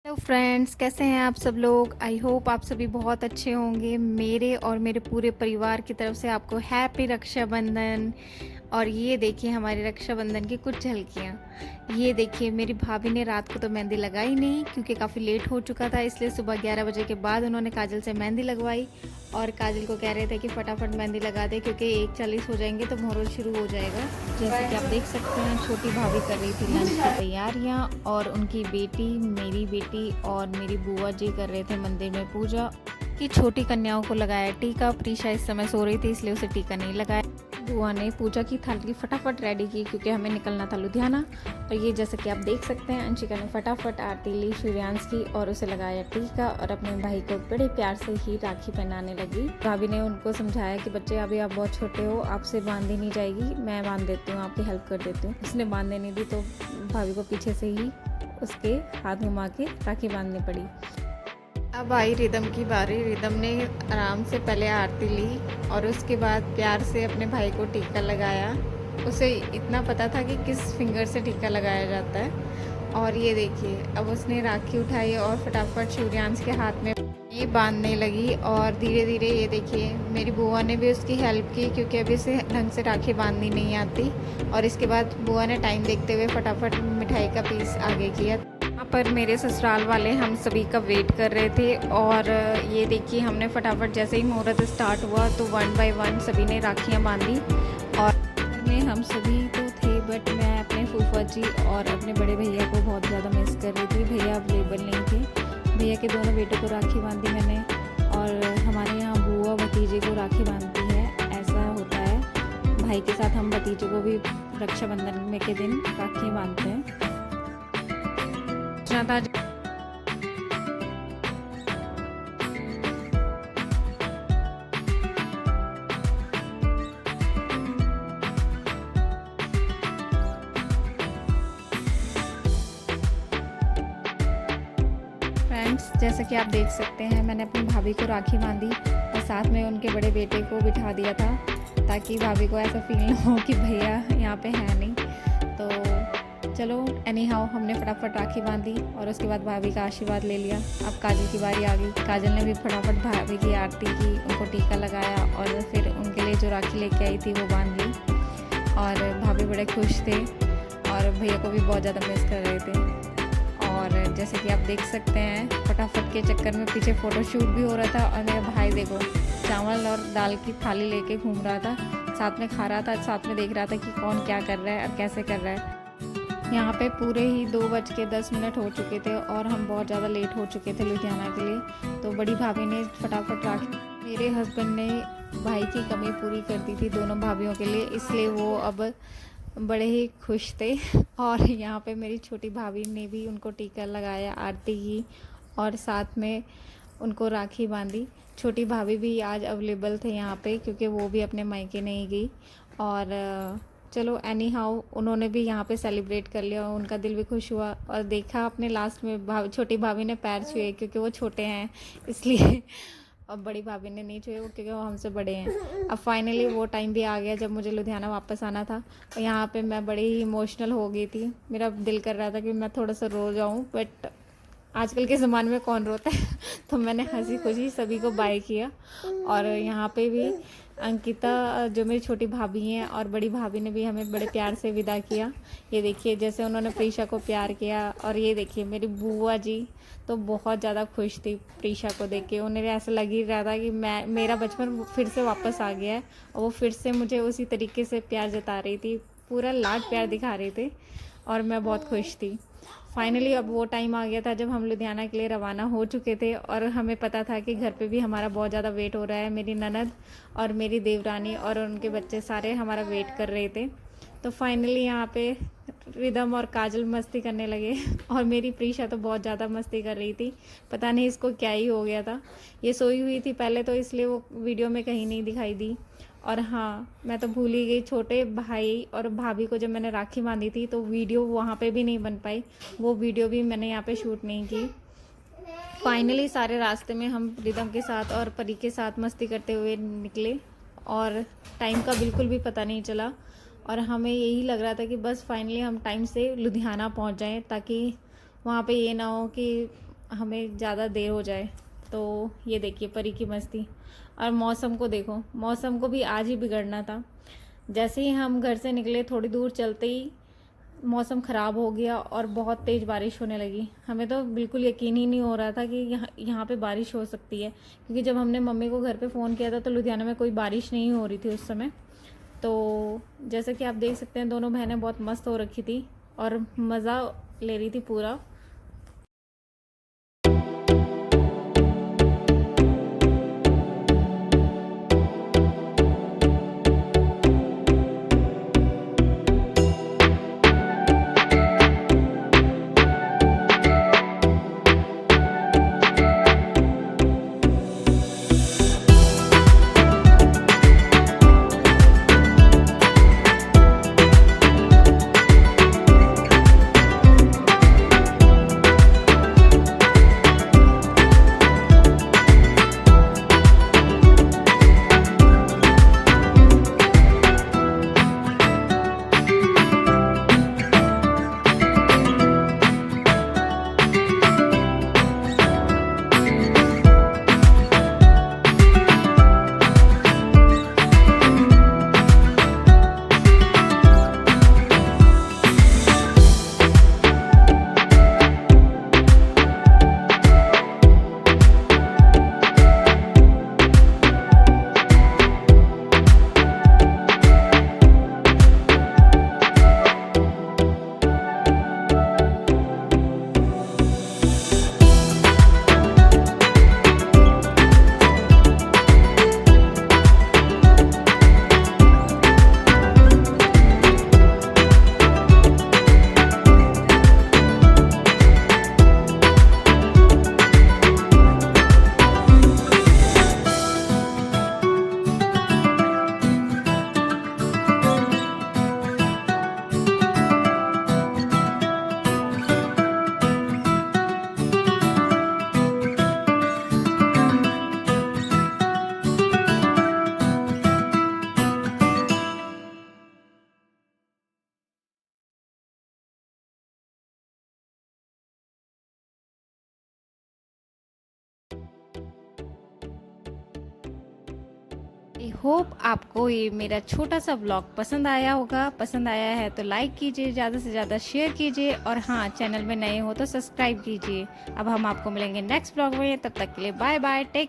Hello friends, कैसे हैं आप सब लोग। आई होप आप सभी बहुत अच्छे होंगे। मेरे और मेरे पूरे परिवार की तरफ से आपको हैप्पी रक्षाबंधन। और ये देखिए हमारी रक्षाबंधन की कुछ झलकियाँ। ये देखिए मेरी भाभी ने रात को तो मेहंदी लगाई नहीं क्योंकि काफ़ी लेट हो चुका था, इसलिए सुबह 11 बजे के बाद उन्होंने काजल से मेहंदी लगवाई। और काजल को कह रहे थे कि फटाफट मेहंदी लगा दे क्योंकि 1:40 हो जाएंगे तो मुहूर्त शुरू हो जाएगा। जैसे कि आप देख सकते हैं छोटी भाभी कर रही थी लंच की तैयारियां और उनकी बेटी, मेरी बेटी और मेरी बुआ जी कर रहे थे मंदिर में पूजा। कि छोटी कन्याओं को लगाया टीका। प्रीशा इस समय सो रही थी इसलिए उसे टीका नहीं लगाया। बुआ ने पूजा की थाली फटाफट रेडी की क्योंकि हमें निकलना था लुधियाना। और ये जैसे कि आप देख सकते हैं अंशिका ने फटाफट आरती ली सूर्यांश की और उसे लगाया टीका और अपने भाई को बड़े प्यार से ही राखी पहनाने लगी। भाभी ने उनको समझाया कि बच्चे अभी आप बहुत छोटे हो, आपसे बांधी नहीं जाएगी, मैं बांध देती हूँ, आपकी हेल्प कर देती हूँ। उसने बांधने नहीं दी तो भाभी को पीछे से ही उसके हाथ घुमा के राखी बांधनी पड़ी। अब आई रिदम की बारी। रिदम ने आराम से पहले आरती ली और उसके बाद प्यार से अपने भाई को टीका लगाया। उसे इतना पता था कि किस फिंगर से टीका लगाया जाता है। और ये देखिए अब उसने राखी उठाई और फटाफट सूर्यांश के हाथ में ये बांधने लगी। और धीरे धीरे ये देखिए मेरी बुआ ने भी उसकी हेल्प की क्योंकि अभी उसे ढंग से राखी बांधनी नहीं आती। और इसके बाद बुआ ने टाइम देखते हुए फटाफट मिठाई का पीस आगे किया। यहाँ पर मेरे ससुराल वाले हम सभी का वेट कर रहे थे। और ये देखिए हमने फटाफट जैसे ही मुहूर्त स्टार्ट हुआ तो 1 बाय 1 सभी ने राखियाँ बांधी। और घर में हम सभी तो थे बट मैं अपने फूफा जी और अपने बड़े भैया को बहुत ज़्यादा मिस कर रही थी। भैया अवेलेबल नहीं थे। भैया के दोनों बेटों को राखी बांधी मैंने। और हमारे यहाँ बुआ भतीजे को राखी बांधती है, ऐसा होता है। भाई के साथ हम भतीजे को भी रक्षाबंधन में के दिन राखी बांधते हैं। था फ्रेंड्स, जैसा कि आप देख सकते हैं मैंने अपनी भाभी को राखी बांधी और साथ में उनके बड़े बेटे को बिठा दिया था ताकि भाभी को ऐसा फील ना हो कि भैया यहाँ पे है नहीं। तो चलो एनी हाउ हमने फटाफट राखी बांधी और उसके बाद भाभी का आशीर्वाद ले लिया। अब काजल की बारी आ गई। काजल ने भी फटाफट भाभी की आरती की, उनको टीका लगाया और फिर उनके लिए जो राखी लेके आई थी वो बांध ली। और भाभी बड़े खुश थे और भैया को भी बहुत ज़्यादा मिस कर रहे थे। और जैसे कि आप देख सकते हैं फटाफट के चक्कर में पीछे फ़ोटोशूट भी हो रहा था। और मेरा भाई देखो चावल और दाल की थाली लेके घूम रहा था, साथ में खा रहा था, साथ में देख रहा था कि कौन क्या कर रहा है और कैसे कर रहा है। यहाँ पे पूरे ही 2:10 हो चुके थे और हम बहुत ज़्यादा लेट हो चुके थे लुधियाना के लिए। तो बड़ी भाभी ने फटाफट राखी, मेरे हस्बैंड ने भाई की कमी पूरी कर दी थी दोनों भाभीयों के लिए, इसलिए वो अब बड़े ही खुश थे। और यहाँ पे मेरी छोटी भाभी ने भी उनको टीका लगाया, आरती की और साथ में उनको राखी बांधी। छोटी भाभी भी आज अवेलेबल थे यहाँ पे क्योंकि वो भी अपने मायके नहीं गई। और चलो एनी हाउ उन्होंने भी यहाँ पे सेलिब्रेट कर लिया और उनका दिल भी खुश हुआ। और देखा अपने लास्ट में छोटी भाभी ने पैर छुए क्योंकि वो छोटे हैं इसलिए। अब बड़ी भाभी ने नहीं छुए वो क्योंकि वो हमसे बड़े हैं। अब फाइनली वो टाइम भी आ गया जब मुझे लुधियाना वापस आना था। और यहाँ पे मैं बड़ी ही इमोशनल हो गई थी। मेरा दिल कर रहा था कि मैं थोड़ा सा रो जाऊँ बट आजकल के ज़माने में कौन रोता है तो मैंने हंसी खुशी सभी को बाय किया। और यहाँ पे भी अंकिता जो मेरी छोटी भाभी हैं और बड़ी भाभी ने भी हमें बड़े प्यार से विदा किया। ये देखिए जैसे उन्होंने प्रीशा को प्यार किया। और ये देखिए मेरी बुआ जी तो बहुत ज़्यादा खुश थी प्रीशा को देख के। उन्हें ऐसा लग ही रहा था कि मेरा बचपन फिर से वापस आ गया है और वो फिर से मुझे उसी तरीके से प्यार जता रही थी, पूरा लाड प्यार दिखा रहे थे और मैं बहुत खुश थी। फाइनली अब वो टाइम आ गया था जब हम लुधियाना के लिए रवाना हो चुके थे और हमें पता था कि घर पे भी हमारा बहुत ज़्यादा वेट हो रहा है। मेरी ननद और मेरी देवरानी और उनके बच्चे सारे हमारा वेट कर रहे थे। तो फाइनली यहाँ पे रिदम और काजल मस्ती करने लगे और मेरी प्रीशा तो बहुत ज़्यादा मस्ती कर रही थी। पता नहीं इसको क्या ही हो गया था। ये सोई हुई थी पहले तो इसलिए वो वीडियो में कहीं नहीं दिखाई दी। और हाँ मैं तो भूल ही गई, छोटे भाई और भाभी को जब मैंने राखी बांधी थी तो वीडियो वहाँ पे भी नहीं बन पाई, वो वीडियो भी मैंने यहाँ पे शूट नहीं की। फाइनली सारे रास्ते में हम रिदम के साथ और परी के साथ मस्ती करते हुए निकले और टाइम का बिल्कुल भी पता नहीं चला। और हमें यही लग रहा था कि बस फाइनली हम टाइम से लुधियाना पहुँच जाएँ ताकि वहाँ पे ये ना हो कि हमें ज़्यादा देर हो जाए। तो ये देखिए परी की मस्ती। और मौसम को देखो, मौसम को भी आज ही बिगड़ना था। जैसे ही हम घर से निकले थोड़ी दूर चलते ही मौसम ख़राब हो गया और बहुत तेज़ बारिश होने लगी। हमें तो बिल्कुल यकीन ही नहीं हो रहा था कि यहाँ पे बारिश हो सकती है, क्योंकि जब हमने मम्मी को घर पे फ़ोन किया था तो लुधियाना में कोई बारिश नहीं हो रही थी उस समय। तो जैसे कि आप देख सकते हैं दोनों बहनें बहुत मस्त हो रखी थी और मज़ा ले रही थी पूरा। आई होप आपको ये मेरा छोटा सा व्लॉग पसंद आया होगा। पसंद आया है तो लाइक कीजिए, ज़्यादा से ज़्यादा शेयर कीजिए और हाँ, चैनल में नए हो तो सब्सक्राइब कीजिए। अब हम आपको मिलेंगे नेक्स्ट व्लॉग में, तब तक के लिए बाय बाय, टेक